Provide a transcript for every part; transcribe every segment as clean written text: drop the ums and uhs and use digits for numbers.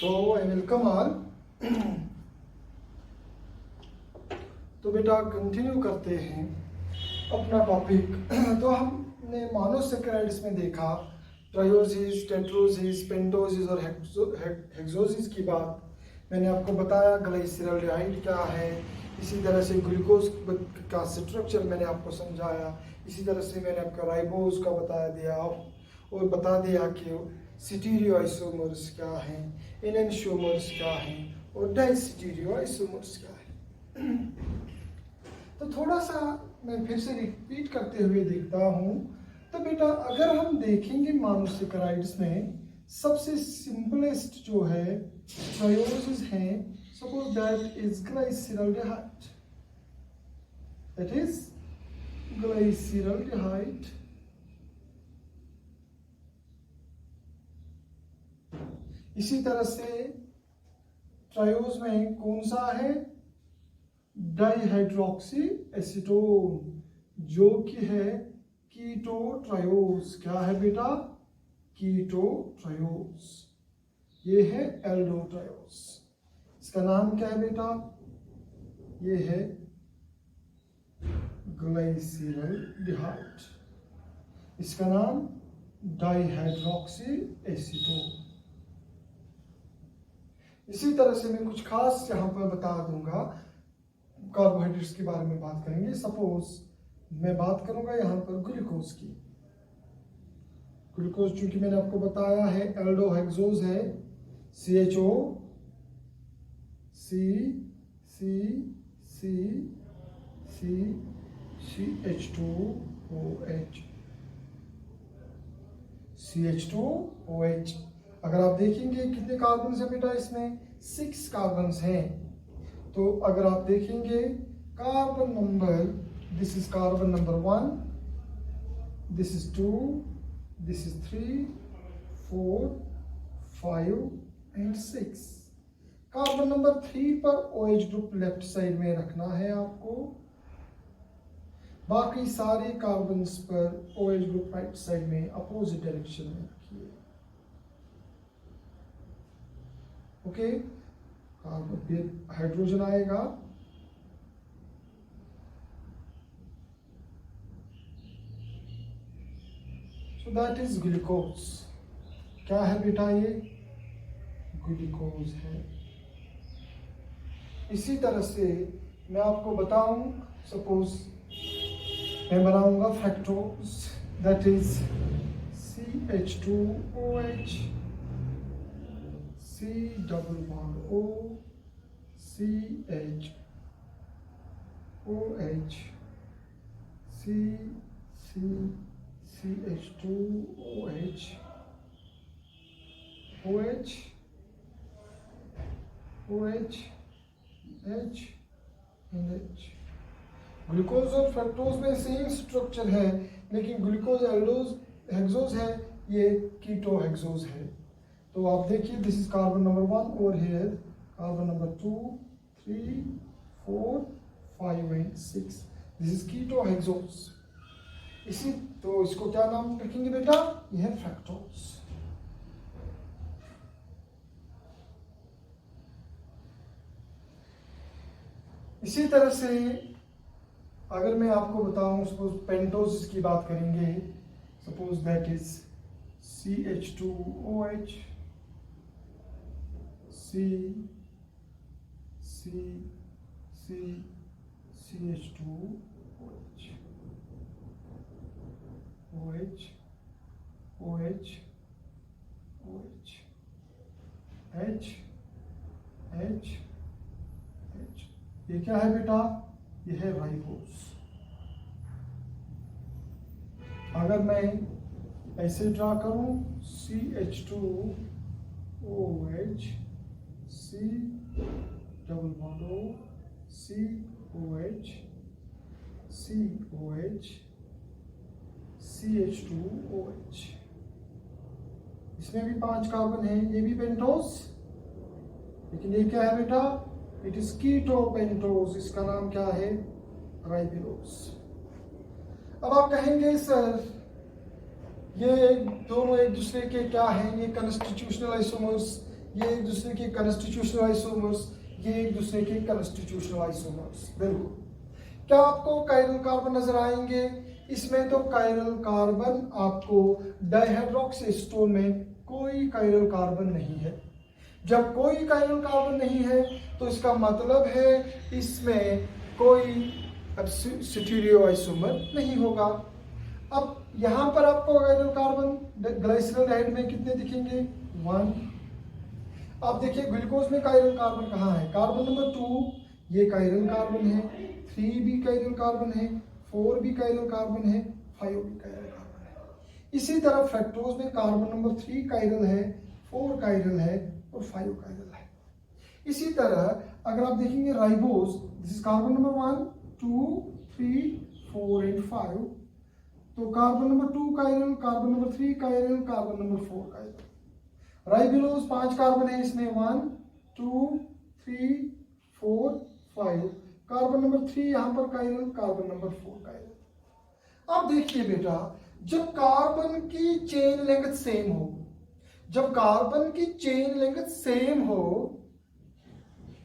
So I will come on. तो बेटा continue करते हैं अपना टॉपिक। तो हमने मोनोसेकेराइड्स में देखा ट्रायोसिस, टेट्रोसिस, पेंटोसिस और हेक्सोसिस की बात मैंने आपको बताया। ग्लाइसरल्डिहाइड क्या है, इसी तरह से ग्लूकोज का स्ट्रक्चर मैंने आपको समझाया। इसी तरह से मैंने आपको राइबोज का बता दिया और बता दिया कि स्टीरियोआइसोमर्स क्या हैं, एनेंटियोमर्स क्या हैं और डाइस्टीरियोआइसोमर्स क्या है। तो थोड़ा सा मैं फिर से रिपीट करते हुए देखता हूँ। तो बेटा अगर हम देखेंगे मोनोसेकेराइड्स में सबसे सिंपलेस्ट जो है ट्रायोसिस है। Suppose that is glyceraldehyde, that is glyceraldehyde. इसी तरह से ट्रायोस में कौन सा है, डाइहाइड्रोक्सी एसीटोन, जो कि है कीटो ट्रायोस। क्या है बेटा, कीटो ट्रायोस। ये है एल्डो ट्रायोस। इसका नाम क्या है बेटा, ये है ग्लाइसरल्डिहाइड। इसका नाम डाइहाइड्रोक्सी एसीटोन। इसी तरह से मैं कुछ खास यहाँ पर बता दूंगा, कार्बोहाइड्रेट्स के बारे में बात करेंगे। सपोज मैं बात करूंगा यहाँ पर ग्लूकोज की। ग्लूकोज चूंकि मैंने आपको बताया है एल्डो हेक्सोज है, CHO C C C C CH2OH CH2OH। अगर आप देखेंगे कितने कार्बन है बेटा, इसमें 6 कार्बन हैं। तो अगर आप देखेंगे carbon number, this is carbon number 1, this is 2, this is 3, 4, 5 and 6। Carbon number 3 पर OH ग्रुप लेफ्ट साइड में रखना है आपको। बाकी सारे कार्बन्स पर OH ग्रुप राइट साइड में अपोजिट डायरेक्शन में रखिए। ओके, कार्बन फिर हाइड्रोजन आएगा, सो दैट इज ग्लूकोज। क्या है बेटा, ये ग्लूकोज है। इसी तरह से मैं आपको बताऊं, सपोज मैं बनाऊंगा fructose, that is CH2OH C double bond O CH OH C C CH2OH OH OH H and H। Glucose और फ्रक्टोज में सेम स्ट्रक्चर है, लेकिन ग्लूकोज एल्डोज हेक्सोज है, ये कीटो हेक्सोज है। तो आप देखिए, this is carbon number 1 over here, carbon number 2, 3, 4, 5 and 6। This is keto hexose. इसी तो इसको क्या नाम रखेंगे बेटा, यह है फ्रक्टोज। इसी तरह से अगर मैं आपको बताऊं, सपोज पेंटोसिस की बात करेंगे। Suppose that is CH2OH C C C CH2OH OH OH OH H H H। ये क्या है बेटा, ये है राइबोज। अगर मैं ऐसे ड्रा करूं, CH2OH C double bond O COH COH CH2OH। इसमें भी 5 कार्बन है, ये भी पेंटोस, लेकिन ये क्या है बेटा, इट इज कीटो पेंटोस। इसका नाम क्या है, राइबोज। अब आप कहेंगे सर ये दोनों एक दूसरे के क्या हैं, ये कंस्टिट्यूशनल आइसोमर्स ये एक दूसरे के कॉन्स्टिट्यूशनल आइसोमर्स, ये एक दूसरे के कॉन्स्टिट्यूशनल आइसोमर्स। बिल्कुल। क्या आपको कायरल कार्बन नजर आएंगे? इसमें तो कायरल कार्बन आपको डाइहाइड्रोक्सीस्टोन में कोई कायरल कार्बन नहीं है। जब कोई कायरल कार्बन नहीं है तो इसका मतलब है इसमें कोई स्टीरियो आइसोमर नहीं होगा। अब यहां पर आपको कायरल कार्बन ग्लाइसरॉल्डिहाइड में कितने दिखेंगे? 1। अब देखिए ग्लूकोज में कायरल कार्बन कहाँ है? कार्बन नंबर 2, ये कायरल कार्बन है, 3 भी कायरल कार्बन है, 4 भी कायरल कार्बन है, 5 भी कायरल कार्बन है। इसी तरह फ्रक्टोज में कार्बन नंबर 3 कायरल है, 4 कायरल है और 5 कायरल है। इसी तरह अगर आप देखेंगे ribose, this is carbon number 1, 2, 3, 4 and 5, तो carbon number 2 chiral, carbon number 3 chiral, carbon number 4 chiral. राइबोलोज 5 carbon है इसमें, 1, 2, 3, 4, 5, कार्बन नंबर 3 यहां पर कायरल, कार्बन नंबर 4 कायरल। अब देखिए बेटा, जब कार्बन की चेन लेंथ सेम हो, जब कार्बन की चेन लेंथ सेम हो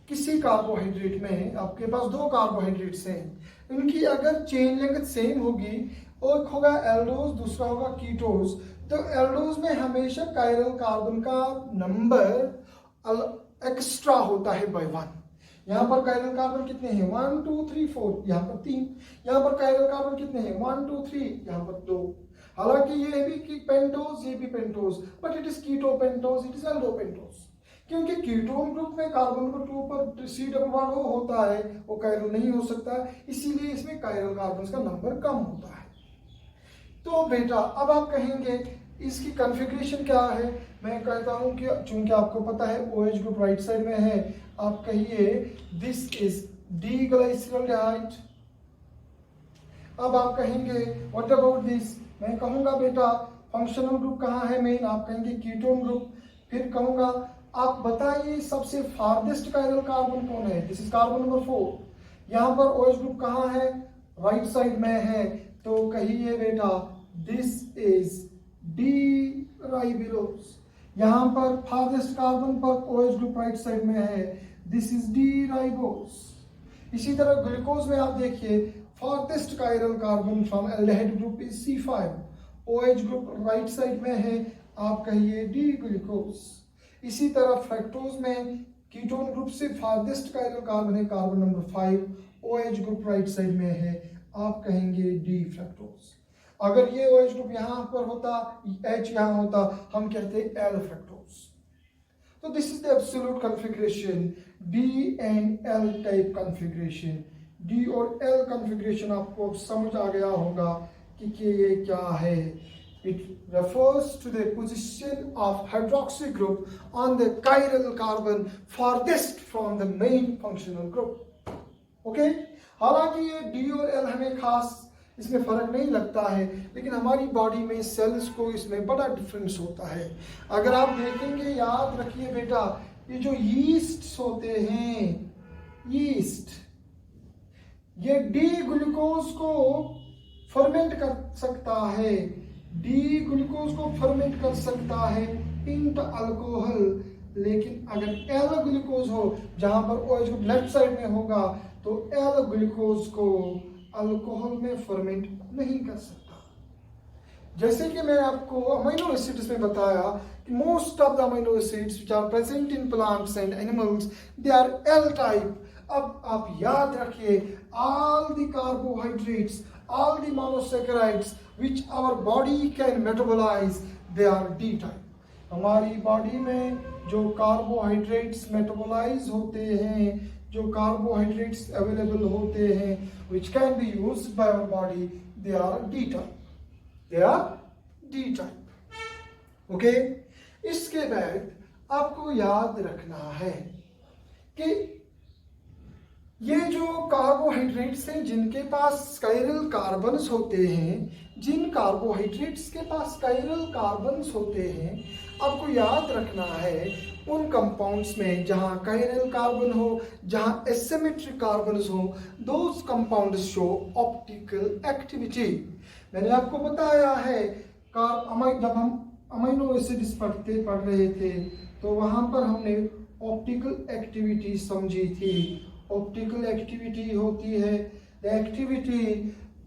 किसी कार्बोहाइड्रेट में, आपके पास 2 कार्बोहाइड्रेट्स हैं, इनकी अगर चेन लेंथ सेम होगी, एक होगा एल्डोज, दूसरा होगा कीटोज, तो एल्डोज में हमेशा कायरल कार्बन का नंबर एक्स्ट्रा होता है बाय 1। यहाँ पर कायरल कार्बन कितने हैं? 1, 2, 3, 4, यहाँ पर 3। यहाँ पर कायरल कार्बन कितने हैं? 1, 2, 3, यहाँ पर 2। हालांकि ये भी पेंटोज, ये भी pentose, but it is keto pentose, it is aldo pentose, क्योंकि कीटोन ग्रुप में कार्बन नंबर 2 पर C डबल बॉन्ड O होता है, वो कायरल नहीं हो सकता, इसीलिए इसमें कायरल कार्बन का नंबर कम होता है। तो बेटा अब आप कहेंगे इसकी कॉन्फ़िगरेशन क्या है? मैं कहता हूं कि चूंकि आपको पता है OH ग्रुप राइट साइड में है, आप कहिए दिस इज डी ग्लाइसरॉल्डिहाइड। अब आप कहेंगे व्हाट अबाउट दिस? मैं कहूंगा बेटा फंक्शनल ग्रुप कहाँ है मेन? आप कहेंगे कीटोन ग्रुप। फिर कहूंगा आप बताइए सबसे फारदेस्ट कायरल कार्बन कौन है? This is carbon number 4। यहाँ पर OH ग्रुप कहाँ है? राइट साइड में है, तो कहिए बेटा दिस इज डी राइबोलोज। यहाँ पर फारदेस्ट कार्बन पर OH ग्रुप राइट साइड में है, दिस इज डी राइबोज। इसी तरह ग्लूकोज में आप देखिए farthest chiral carbon from aldehyde group is C5, OH group right side में है, आप कहिए डी ग्लूकोज। इसी तरह फ्रक्टोज में कीटोन ग्रुप से फारदेस्ट कायरल कार्बन है, carbon number 5, OH group right side में है, आप कहेंगे डी फ्रक्टोज। अगर ये OH ग्रुप यहाँ पर होता, H यहाँ होता, हम कहते L फ्रक्टोज। तो this is the absolute configuration, D and L type configuration. D और L कॉन्फ़िगरेशन आपको समझ आ गया होगा कि ये क्या है। It refers to the position of hydroxy group on the chiral carbon farthest from the main functional group. Okay? हालांकि ये D और L हमें खास इसमें फर्क नहीं लगता है, लेकिन हमारी बॉडी में सेल्स को इसमें बड़ा डिफरेंस होता है। अगर आप देखेंगे, याद रखिए बेटा, ये जो यीस्ट होते हैं, यीस्ट, ये डी ग्लूकोज को फर्मेंट कर सकता है, डी ग्लूकोज को फर्मेंट कर सकता है इंट अल्कोहल। लेकिन अगर एल ग्लूकोज हो, जहां पर OH ग्रुप लेफ्ट साइड में होगा, तो एल ग्लूकोज को अल्कोहल में फर्मेंट नहीं कर सकता। जैसे कि मैं आपको अमीनो एसिड्स में बताया कि most of the amino acids which are present in plants and animals they are L type. अब आप याद रखिए, all the carbohydrates, all the monosaccharides which our body can metabolise, they are D type. हमारी body में जो carbohydrates metabolise होते हैं, जो कार्बोहाइड्रेट्स अवेलेबल होते हैं, which can be used by our body, they are D type. They are D type. Okay? इसके बाद आपको याद रखना है कि ये जो कार्बोहाइड्रेट्स हैं जिनके पास कायरल कार्बन्स होते हैं, जिन कार्बोहाइड्रेट्स के पास कायरल कार्बन्स होते हैं, आपको याद रखना है उन कंपाउंड्स में जहां कायरल कार्बन हो, जहां एसिमेट्रिक कार्बन्स हो, those compounds show optical activity. मैंने आपको बताया है जब हम अमीनो एसिड्स पढ़ रहे थे, तो वहां पर हमने ऑप्टिकल एक्टिविटी समझी थी। ऑप्टिकल एक्टिविटी होती है द एक्टिविटी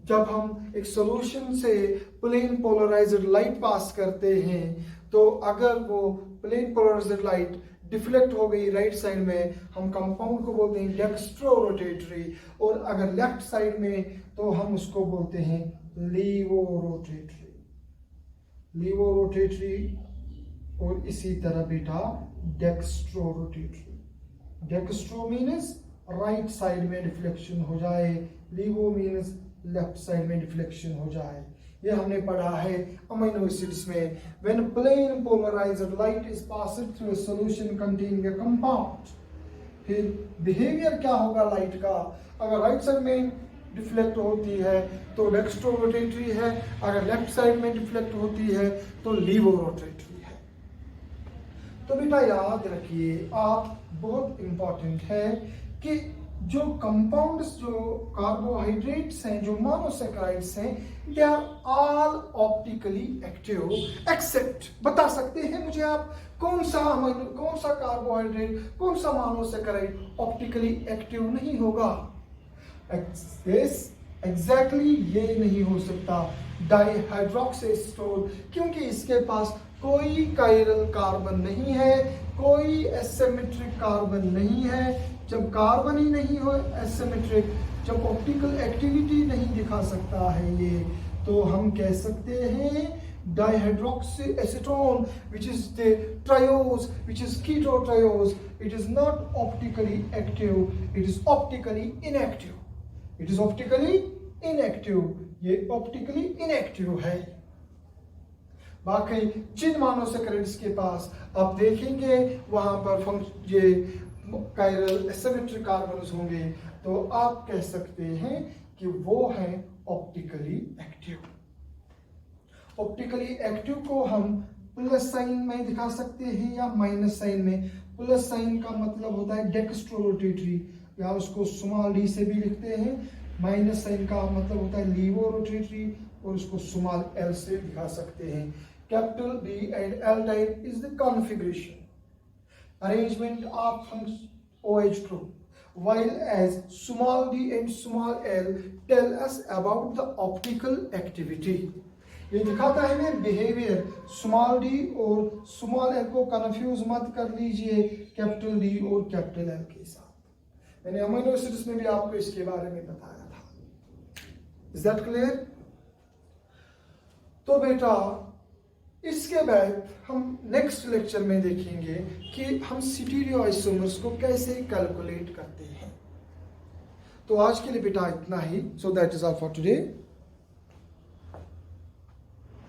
जब हम एक सॉल्यूशन से प्लेन पोलराइज्ड लाइट पास करते हैं, तो अगर वो प्लेन पोलराइज्ड लाइट डिफ्लेक्ट हो गई राइट साइड में, हम कंपाउंड को बोलते हैं डेक्स्ट्रो रोटेटरी, और अगर लेफ्ट साइड में तो हम उसको बोलते हैं लीवो रोटेटरी। लीवो रोटेटरी और इसी तरह बेटा dextro rotatory. Dextro means right side में डिफ्लेक्शन हो जाए, लीवो मीन्स लेफ्ट साइड में डिफ्लेक्शन हो जाए। ये हमने पढ़ा है अमीनो एसिड्स में। When plane polarised light is passing through a solution containing a compound, फिर बिहेवियर क्या होगा लाइट का? अगर राइट साइड में डिफ्लेक्ट होती है तो डेक्स्ट्रो रोटेटरी है, अगर लेफ्ट साइड में डिफ्लेक्ट होती है तो लीवो रोटेटरी है। तो बेटा याद रखिए, आप बहुत इंपॉर्टेंट है कि जो कंपाउंड्स, जो कार्बोहाइड्रेट्स हैं, जो मोनोसेक्राइड्स हैं, they are all optically active except, बता सकते हैं मुझे आप कौन सा कार्बोहाइड्रेट, कौन सा मोनोसेक्राइड ऑप्टिकली एक्टिव नहीं होगा? एग्जैक्टली ये नहीं हो सकता डाइहाइड्रोक्सीस्टोन, क्योंकि इसके पास कोई कायरल कार्बन नहीं है, कोई एसिमेट्रिक कार्बन नहीं है। जब कार्बन ही नहीं हो एसिमेट्रिक, जब ऑप्टिकल एक्टिविटी नहीं दिखा सकता है ये, तो हम कह सकते हैं dihydroxy acetone which is the triose, which is ketotriose, it is not optically active, it is optically inactive, it is optically inactive, ये optically inactive है। बाकी जिन मोनोसेक्राइड्स के पास आप देखेंगे वहां पर ये कायरल एसिमेट्रिक कार्बन्स होंगे, तो आप कह सकते हैं कि वो हैं ऑप्टिकली एक्टिव। ऑप्टिकली एक्टिव को हम प्लस साइन में दिखा सकते हैं या माइनस साइन में। प्लस साइन का मतलब होता है डेक्स्ट्रो रोटेटरी, या उसको स्मॉल डी से भी लिखते हैं। माइनस साइन का मतलब होता है लीवो रोटेटरी, और उसको स्मॉल एल से दिखा सकते हैं। Capital B and L type is the configuration arrangement of OH group, while as small d and small l tell us about the optical activity। ये दिखाता है ना बिहेवियर। स्मॉल डी और स्मॉल एल को कंफ्यूज मत कर लीजिए capital D और कैपिटल एल के साथ। मैंने अमीनो एसिड्स में भी आपको इसके बारे में बताया था। Is that clear? तो बेटा इसके बाद हम नेक्स्ट लेक्चर में देखेंगे कि हम स्टीरियोआइसोमर्स को कैसे कैलकुलेट करते हैं। तो आज के लिए बेटा इतना ही। So that is all for today.